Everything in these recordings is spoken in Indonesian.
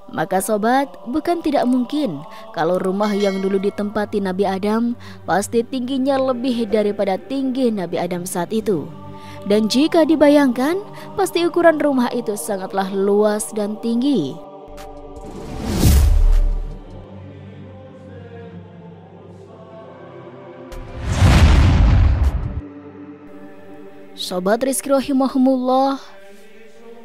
Maka sobat, bukan tidak mungkin kalau rumah yang dulu ditempati Nabi Adam pasti tingginya lebih daripada tinggi Nabi Adam saat itu. Dan jika dibayangkan, pasti ukuran rumah itu sangatlah luas dan tinggi. Sobat Rizky rahimahumullah,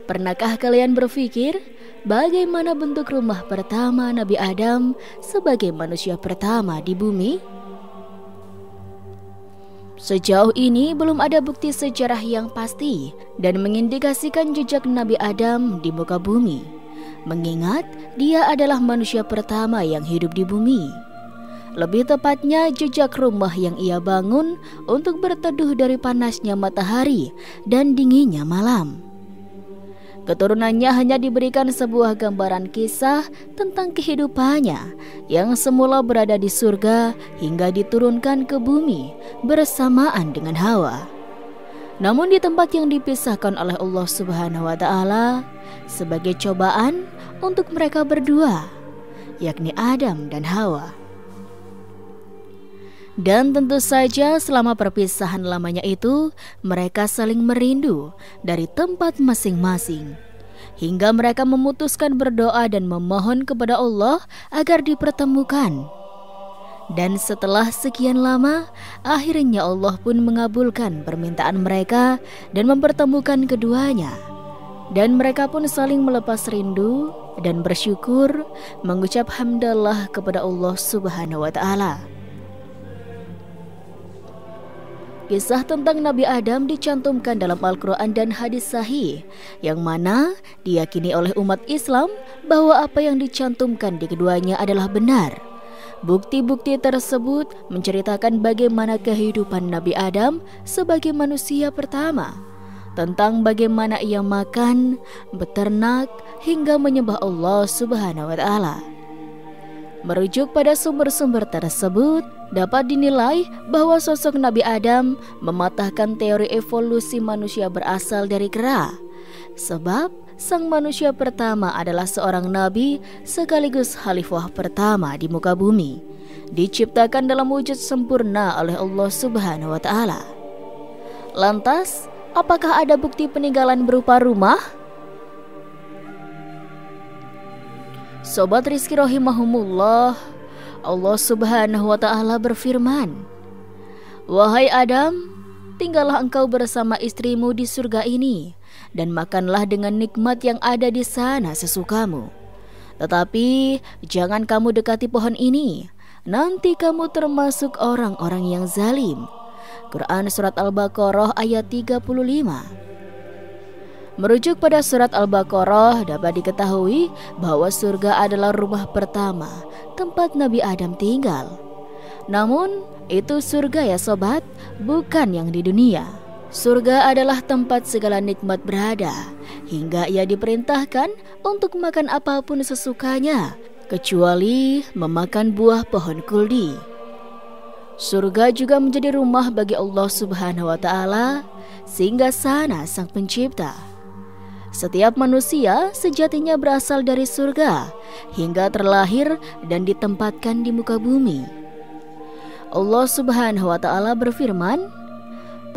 pernahkah kalian berpikir bagaimana bentuk rumah pertama Nabi Adam sebagai manusia pertama di bumi? Sejauh ini belum ada bukti sejarah yang pasti dan mengindikasikan jejak Nabi Adam di muka bumi, mengingat dia adalah manusia pertama yang hidup di bumi. Lebih tepatnya jejak rumah yang ia bangun untuk berteduh dari panasnya matahari dan dinginnya malam. Keturunannya hanya diberikan sebuah gambaran kisah tentang kehidupannya yang semula berada di surga hingga diturunkan ke bumi bersamaan dengan Hawa. Namun di tempat yang dipisahkan oleh Allah Subhanahu wa Ta'ala sebagai cobaan untuk mereka berdua, yakni Adam dan Hawa. Dan tentu saja selama perpisahan lamanya itu, mereka saling merindu dari tempat masing-masing. Hingga mereka memutuskan berdoa dan memohon kepada Allah agar dipertemukan. Dan setelah sekian lama, akhirnya Allah pun mengabulkan permintaan mereka dan mempertemukan keduanya. Dan mereka pun saling melepas rindu dan bersyukur, mengucap hamdalah kepada Allah Subhanahu wa Ta'ala. Kisah tentang Nabi Adam dicantumkan dalam Al-Quran dan hadis sahih, yang mana diyakini oleh umat Islam bahwa apa yang dicantumkan di keduanya adalah benar. Bukti-bukti tersebut menceritakan bagaimana kehidupan Nabi Adam sebagai manusia pertama, tentang bagaimana ia makan, beternak, hingga menyembah Allah Subhanahu wa Ta'ala. Merujuk pada sumber-sumber tersebut, dapat dinilai bahwa sosok Nabi Adam mematahkan teori evolusi manusia berasal dari kera. Sebab sang manusia pertama adalah seorang nabi sekaligus khalifah pertama di muka bumi, diciptakan dalam wujud sempurna oleh Allah Subhanahu wa Ta'ala. Lantas, apakah ada bukti peninggalan berupa rumah? Sobat Rizky rahimahumullah, Allah Subhanahu wa Ta'ala berfirman, "Wahai Adam, tinggallah engkau bersama istrimu di surga ini dan makanlah dengan nikmat yang ada di sana sesukamu. Tetapi jangan kamu dekati pohon ini, nanti kamu termasuk orang-orang yang zalim." Quran Surat Al-Baqarah ayat 35. Merujuk pada surat Al-Baqarah, dapat diketahui bahwa surga adalah rumah pertama tempat Nabi Adam tinggal. Namun, itu surga ya sobat, bukan yang di dunia. Surga adalah tempat segala nikmat berada, hingga ia diperintahkan untuk makan apapun sesukanya, kecuali memakan buah pohon kuldi. Surga juga menjadi rumah bagi Allah Subhanahu wa Ta'ala, sehingga sana Sang Pencipta. Setiap manusia sejatinya berasal dari surga hingga terlahir dan ditempatkan di muka bumi. Allah Subhanahu wa Ta'ala berfirman,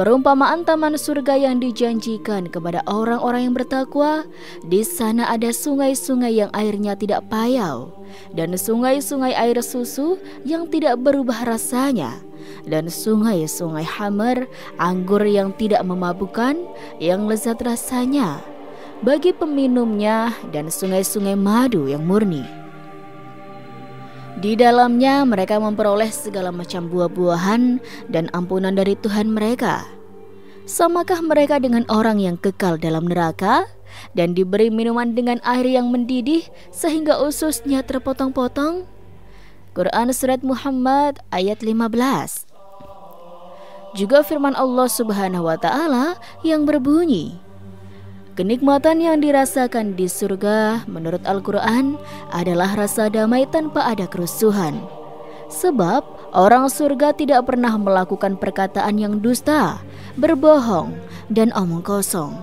"Perumpamaan taman surga yang dijanjikan kepada orang-orang yang bertakwa, di sana ada sungai-sungai yang airnya tidak payau, dan sungai-sungai air susu yang tidak berubah rasanya, dan sungai-sungai khamar, anggur yang tidak memabukkan, yang lezat rasanya bagi peminumnya, dan sungai-sungai madu yang murni. Di dalamnya mereka memperoleh segala macam buah-buahan dan ampunan dari Tuhan mereka. Samakah mereka dengan orang yang kekal dalam neraka dan diberi minuman dengan air yang mendidih sehingga ususnya terpotong-potong?" Quran Surat Muhammad ayat 15. Juga firman Allah Subhanahu wa Ta'ala yang berbunyi, "Kenikmatan yang dirasakan di surga menurut Al-Quran adalah rasa damai tanpa ada kerusuhan. Sebab orang surga tidak pernah melakukan perkataan yang dusta, berbohong, dan omong kosong.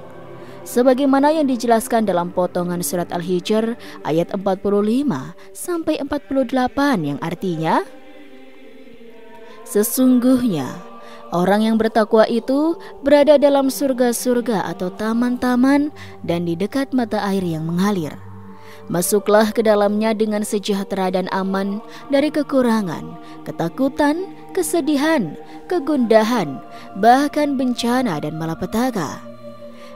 sebagaimana yang dijelaskan dalam potongan surat Al-Hijr ayat 45 sampai 48 yang artinya, sesungguhnya orang yang bertakwa itu berada dalam surga-surga atau taman-taman dan di dekat mata air yang mengalir. Masuklah ke dalamnya dengan sejahtera dan aman dari kekurangan, ketakutan, kesedihan, kegundahan, bahkan bencana dan malapetaka.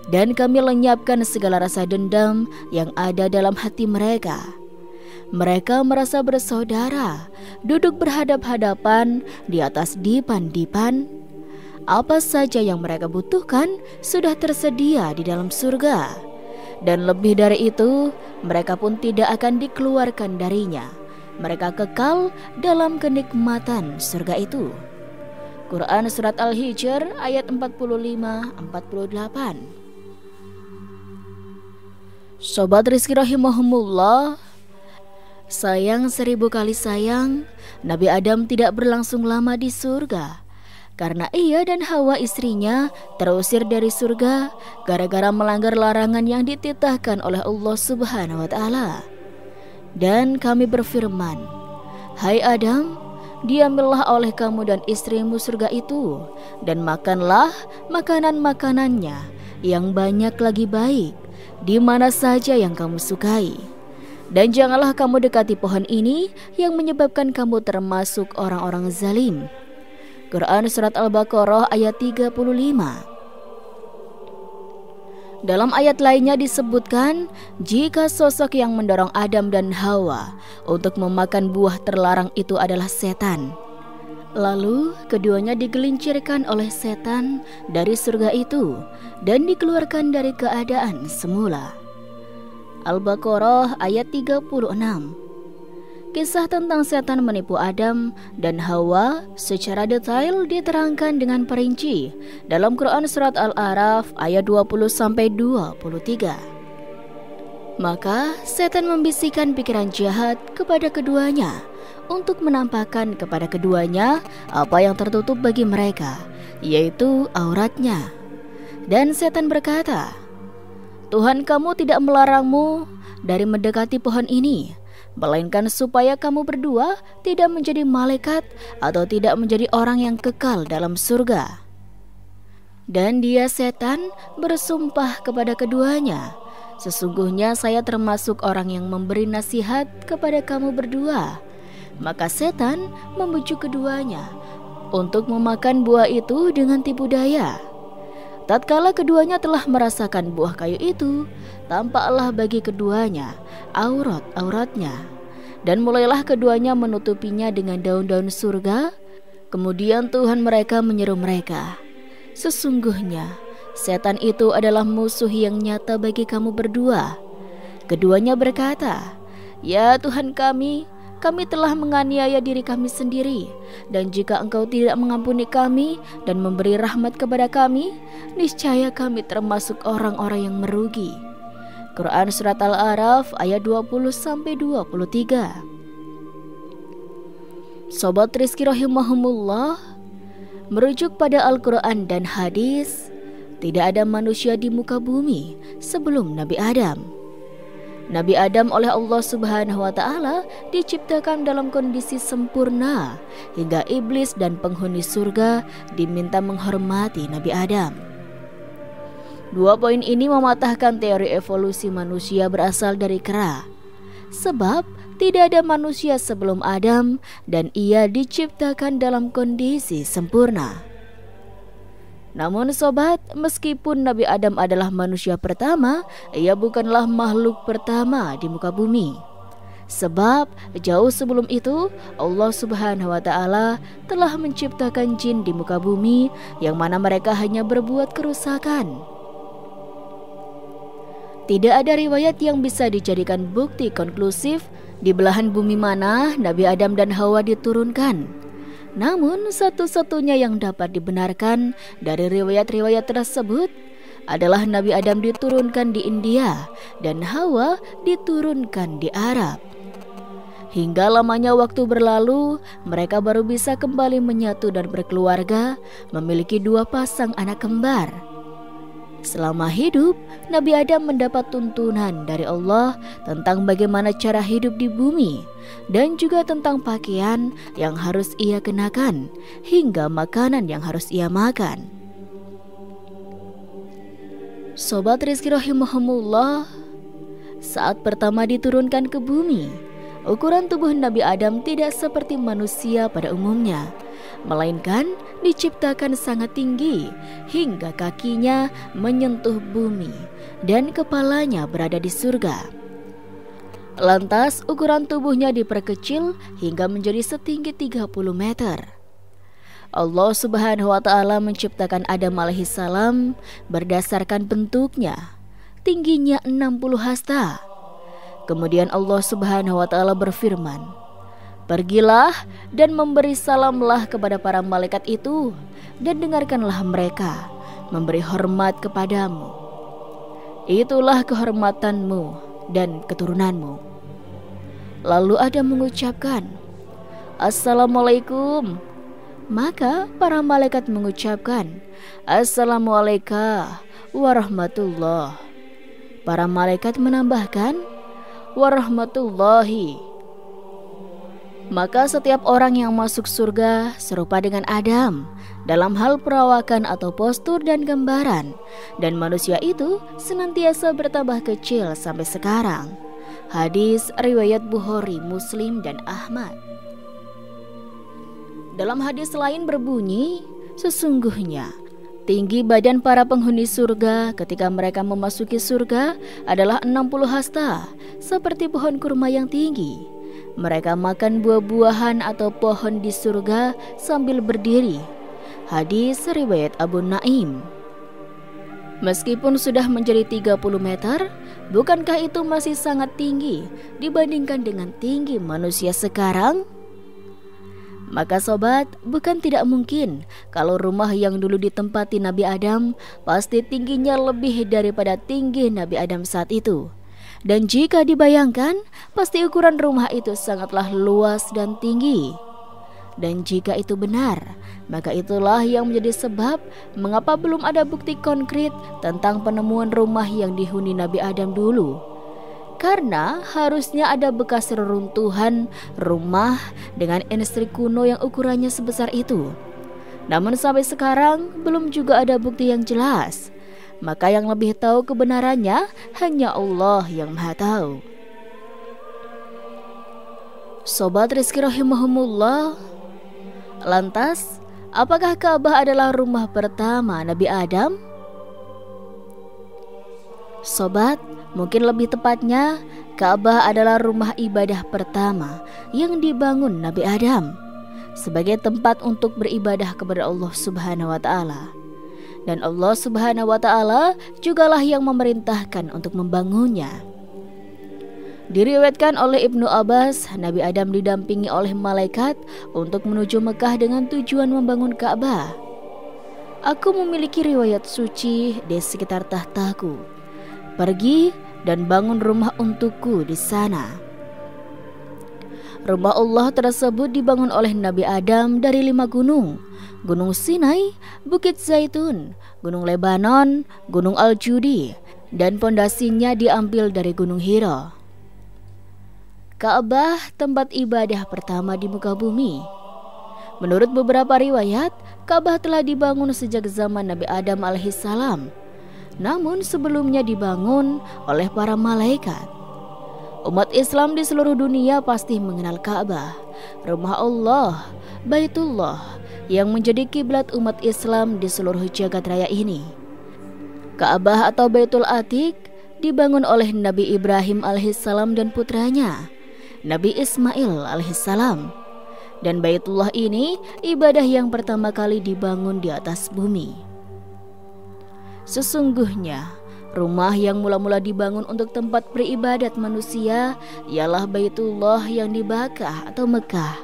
Dan kami lenyapkan segala rasa dendam yang ada dalam hati mereka. Mereka merasa bersaudara, duduk berhadap-hadapan di atas dipan-dipan. Apa saja yang mereka butuhkan sudah tersedia di dalam surga. Dan lebih dari itu, mereka pun tidak akan dikeluarkan darinya. Mereka kekal dalam kenikmatan surga itu. Quran Surat Al-Hijr ayat 45-48. Sobat Rizki rahimahumullah, sayang 1000 kali sayang, Nabi Adam tidak berlangsung lama di surga. Karena ia dan Hawa istrinya terusir dari surga gara-gara melanggar larangan yang dititahkan oleh Allah Subhanahu wa Ta'ala. Dan kami berfirman, "Hai Adam, diambillah oleh kamu dan istrimu surga itu, dan makanlah makanan-makanannya yang banyak lagi baik, di mana saja yang kamu sukai. Dan janganlah kamu dekati pohon ini yang menyebabkan kamu termasuk orang-orang zalim." Quran Surat Al-Baqarah ayat 35. Dalam ayat lainnya disebutkan, jika sosok yang mendorong Adam dan Hawa untuk memakan buah terlarang itu adalah setan. Lalu keduanya digelincirkan oleh setan dari surga itu dan dikeluarkan dari keadaan semula. Al-Baqarah ayat 36. Kisah tentang setan menipu Adam dan Hawa secara detail diterangkan dengan perinci dalam Quran Surat Al-A'raf ayat 20-23. Maka setan membisikkan pikiran jahat kepada keduanya untuk menampakkan kepada keduanya apa yang tertutup bagi mereka, yaitu auratnya. Dan setan berkata, "Tuhan kamu tidak melarangmu dari mendekati pohon ini, melainkan supaya kamu berdua tidak menjadi malaikat atau tidak menjadi orang yang kekal dalam surga." Dan dia setan bersumpah kepada keduanya, "Sesungguhnya saya termasuk orang yang memberi nasihat kepada kamu berdua." Maka setan membujuk keduanya untuk memakan buah itu dengan tipu daya. Tatkala keduanya telah merasakan buah kayu itu, tampaklah bagi keduanya aurat-auratnya, dan mulailah keduanya menutupinya dengan daun-daun surga. Kemudian Tuhan mereka menyeru mereka, "Sesungguhnya setan itu adalah musuh yang nyata bagi kamu berdua." Keduanya berkata, "Ya Tuhan kami telah menganiaya diri kami sendiri, dan jika Engkau tidak mengampuni kami dan memberi rahmat kepada kami, niscaya kami termasuk orang-orang yang merugi." Quran Surat Al-A'raf ayat 20-23. Sobat Rizki rahimahumullah, merujuk pada Al-Quran dan hadis, tidak ada manusia di muka bumi sebelum Nabi Adam. Nabi Adam oleh Allah Subhanahu wa Ta'ala diciptakan dalam kondisi sempurna, hingga iblis dan penghuni surga diminta menghormati Nabi Adam. Dua poin ini mematahkan teori evolusi manusia berasal dari kera, sebab tidak ada manusia sebelum Adam dan ia diciptakan dalam kondisi sempurna. Namun sobat, meskipun Nabi Adam adalah manusia pertama, ia bukanlah makhluk pertama di muka bumi. Sebab jauh sebelum itu Allah Subhanahu wa Ta'ala telah menciptakan jin di muka bumi, yang mana mereka hanya berbuat kerusakan. Tidak ada riwayat yang bisa dijadikan bukti konklusif di belahan bumi mana Nabi Adam dan Hawa diturunkan. Namun satu-satunya yang dapat dibenarkan dari riwayat-riwayat tersebut adalah Nabi Adam diturunkan di India dan Hawa diturunkan di Arab. Hingga lamanya waktu berlalu, mereka baru bisa kembali menyatu dan berkeluarga, memiliki 2 pasang anak kembar. Selama hidup, Nabi Adam mendapat tuntunan dari Allah tentang bagaimana cara hidup di bumi dan juga tentang pakaian yang harus ia kenakan hingga makanan yang harus ia makan. Sobat Rizki rahimahumullah, saat pertama diturunkan ke bumi, ukuran tubuh Nabi Adam tidak seperti manusia pada umumnya, melainkan diciptakan sangat tinggi hingga kakinya menyentuh bumi dan kepalanya berada di surga. Lantas ukuran tubuhnya diperkecil hingga menjadi setinggi 30 meter. Allah Subhanahu wa Ta'ala menciptakan Adam alaihissalam berdasarkan bentuknya, tingginya 60 hasta. Kemudian Allah Subhanahu wa Ta'ala berfirman, "Pergilah dan memberi salamlah kepada para malaikat itu, dan dengarkanlah mereka memberi hormat kepadamu. Itulah kehormatanmu dan keturunanmu." Lalu Adam mengucapkan, "Assalamualaikum." Maka para malaikat mengucapkan, "Assalamualaikum warahmatullah." Para malaikat menambahkan, "warahmatullahi." Maka setiap orang yang masuk surga serupa dengan Adam dalam hal perawakan atau postur dan gambaran, dan manusia itu senantiasa bertambah kecil sampai sekarang. Hadis riwayat Bukhari, Muslim, dan Ahmad. Dalam hadis lain berbunyi, sesungguhnya tinggi badan para penghuni surga ketika mereka memasuki surga adalah 60 hasta, seperti pohon kurma yang tinggi. Mereka makan buah-buahan atau pohon di surga sambil berdiri. Hadis riwayat Abu Naim. Meskipun sudah menjadi 30 meter, bukankah itu masih sangat tinggi dibandingkan dengan tinggi manusia sekarang? Maka sobat, bukan tidak mungkin kalau rumah yang dulu ditempati Nabi Adam pasti tingginya lebih daripada tinggi Nabi Adam saat itu. Dan jika dibayangkan, pasti ukuran rumah itu sangatlah luas dan tinggi. Dan jika itu benar, maka itulah yang menjadi sebab mengapa belum ada bukti konkret tentang penemuan rumah yang dihuni Nabi Adam dulu. Karena harusnya ada bekas reruntuhan rumah dengan industri kuno yang ukurannya sebesar itu. Namun sampai sekarang belum juga ada bukti yang jelas. Maka yang lebih tahu kebenarannya hanya Allah yang Maha Tahu. Sobat Rizki rahimahumullah, lantas apakah Ka'bah adalah rumah pertama Nabi Adam? Sobat, mungkin lebih tepatnya Ka'bah adalah rumah ibadah pertama yang dibangun Nabi Adam sebagai tempat untuk beribadah kepada Allah Subhanahu wa Ta'ala. Dan Allah Subhanahu wa Ta'ala jugalah yang memerintahkan untuk membangunnya. Diriwayatkan oleh Ibnu Abbas, Nabi Adam didampingi oleh malaikat untuk menuju Mekah dengan tujuan membangun Ka'bah. "Aku memiliki riwayat suci di sekitar tahtaku. Pergi dan bangun rumah untukku di sana." Rumah Allah tersebut dibangun oleh Nabi Adam dari 5 gunung: Gunung Sinai, Bukit Zaitun, Gunung Lebanon, Gunung Al-Judi, dan pondasinya diambil dari Gunung Hira. Ka'bah tempat ibadah pertama di muka bumi. Menurut beberapa riwayat, Ka'bah telah dibangun sejak zaman Nabi Adam alaihissalam. Namun sebelumnya dibangun oleh para malaikat. Umat Islam di seluruh dunia pasti mengenal Ka'bah, rumah Allah, Baitullah, yang menjadi kiblat umat Islam di seluruh jagat raya ini. Ka'bah atau Baitul Atiq dibangun oleh Nabi Ibrahim alaihissalam dan putranya, Nabi Ismail alaihissalam. Dan Baitullah ini ibadah yang pertama kali dibangun di atas bumi. Sesungguhnya, rumah yang mula-mula dibangun untuk tempat beribadat manusia ialah Baitullah yang di Bakkah atau Mekah,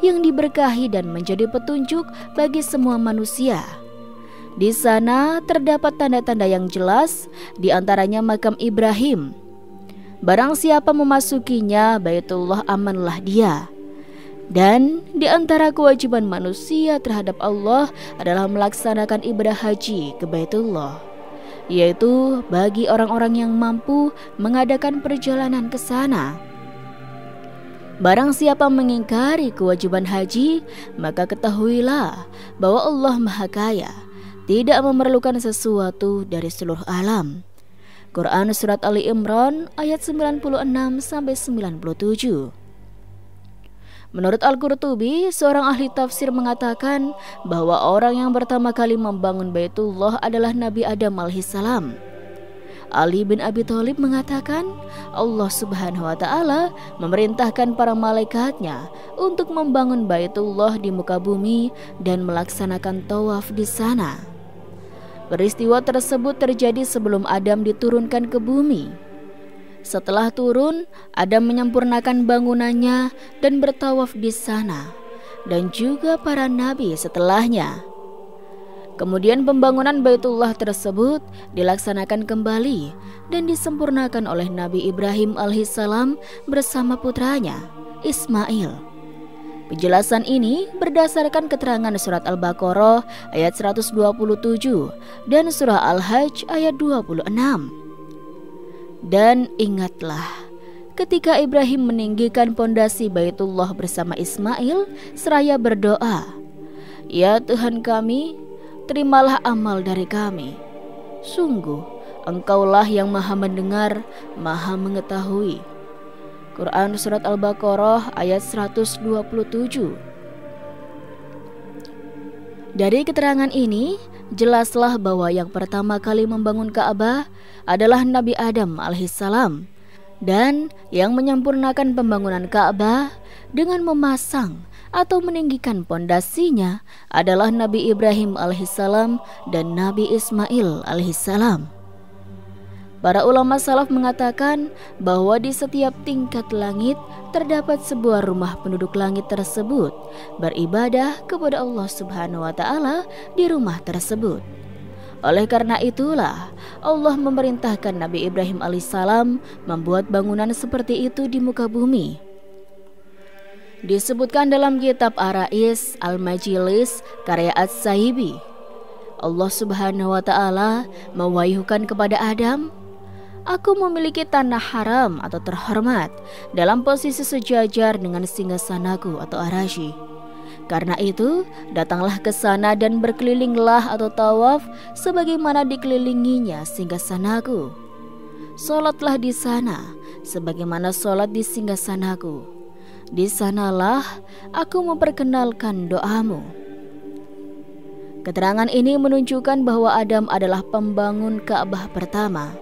yang diberkahi dan menjadi petunjuk bagi semua manusia. Di sana terdapat tanda-tanda yang jelas, di antaranya makam Ibrahim. Barang siapa memasukinya, Baitullah amanlah dia. Dan di antara kewajiban manusia terhadap Allah adalah melaksanakan ibadah haji ke Baitullah, yaitu bagi orang-orang yang mampu mengadakan perjalanan ke sana. Barang siapa mengingkari kewajiban haji, maka ketahuilah bahwa Allah Maha Kaya, tidak memerlukan sesuatu dari seluruh alam. Quran Surat Ali Imran ayat 96-97. Menurut Al-Qurtubi, seorang ahli tafsir mengatakan bahwa orang yang pertama kali membangun Baitullah adalah Nabi Adam alaihissalam. Ali bin Abi Thalib mengatakan Allah Subhanahu wa Ta'ala memerintahkan para malaikatnya untuk membangun Baitullah di muka bumi dan melaksanakan tawaf di sana. Peristiwa tersebut terjadi sebelum Adam diturunkan ke bumi. Setelah turun, Adam menyempurnakan bangunannya dan bertawaf di sana, dan juga para nabi setelahnya. Kemudian pembangunan Baitullah tersebut dilaksanakan kembali dan disempurnakan oleh Nabi Ibrahim alaihissalam bersama putranya Ismail. Penjelasan ini berdasarkan keterangan surat Al-Baqarah ayat 127 dan surah Al-Hajj ayat 26. Dan ingatlah ketika Ibrahim meninggikan pondasi Baitullah bersama Ismail seraya berdoa, "Ya Tuhan kami, terimalah amal dari kami. Sungguh Engkaulah yang Maha mendengar, Maha mengetahui." Quran Surat Al-Baqarah ayat 127. Dari keterangan ini, jelaslah bahwa yang pertama kali membangun Ka'bah adalah Nabi Adam alaihissalam, dan yang menyempurnakan pembangunan Ka'bah dengan memasang atau meninggikan pondasinya adalah Nabi Ibrahim alaihissalam dan Nabi Ismail alaihissalam. Para ulama salaf mengatakan bahwa di setiap tingkat langit terdapat sebuah rumah penduduk langit tersebut beribadah kepada Allah Subhanahu wa Ta'ala di rumah tersebut. Oleh karena itulah Allah memerintahkan Nabi Ibrahim alaihissalam membuat bangunan seperti itu di muka bumi. Disebutkan dalam kitab Ar-Rais Al-Majlis karya As-Saibi, Allah Subhanahu wa Ta'ala mewahyukan kepada Adam, "Aku memiliki tanah haram atau terhormat dalam posisi sejajar dengan singgasanaku atau Arasy. Karena itu, datanglah ke sana dan berkelilinglah atau tawaf sebagaimana dikelilinginya singgasanaku. Salatlah di sana sebagaimana salat di singgasanaku. Di sanalah aku memperkenalkan doamu." Keterangan ini menunjukkan bahwa Adam adalah pembangun Ka'bah pertama.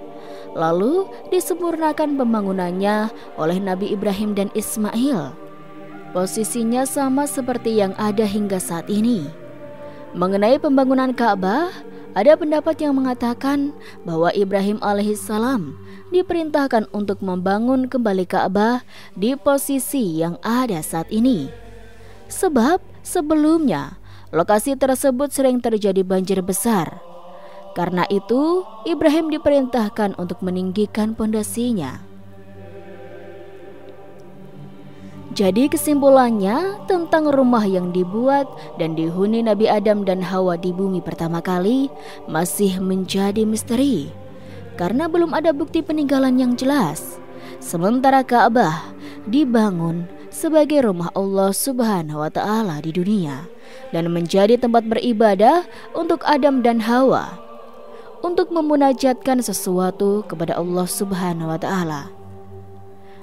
Lalu disempurnakan pembangunannya oleh Nabi Ibrahim dan Ismail. Posisinya sama seperti yang ada hingga saat ini. Mengenai pembangunan Ka'bah, ada pendapat yang mengatakan bahwa Ibrahim alaihissalam diperintahkan untuk membangun kembali Ka'bah di posisi yang ada saat ini. Sebab sebelumnya lokasi tersebut sering terjadi banjir besar. Karena itu, Ibrahim diperintahkan untuk meninggikan pondasinya. Jadi kesimpulannya tentang rumah yang dibuat dan dihuni Nabi Adam dan Hawa di bumi pertama kali masih menjadi misteri, karena belum ada bukti peninggalan yang jelas. Sementara Ka'bah dibangun sebagai rumah Allah Subhanahu wa Ta'ala di dunia dan menjadi tempat beribadah untuk Adam dan Hawa, untuk memunajatkan sesuatu kepada Allah Subhanahu wa Ta'ala.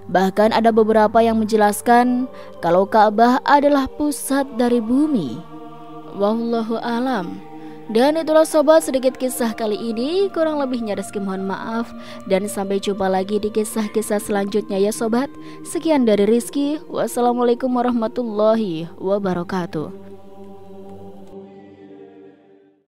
Bahkan ada beberapa yang menjelaskan kalau Ka'bah adalah pusat dari bumi. Wallahu alam. Dan itulah sobat sedikit kisah kali ini, kurang lebihnya Rizky mohon maaf, dan sampai jumpa lagi di kisah-kisah selanjutnya ya sobat. Sekian dari Rizky, wassalamualaikum warahmatullahi wabarakatuh.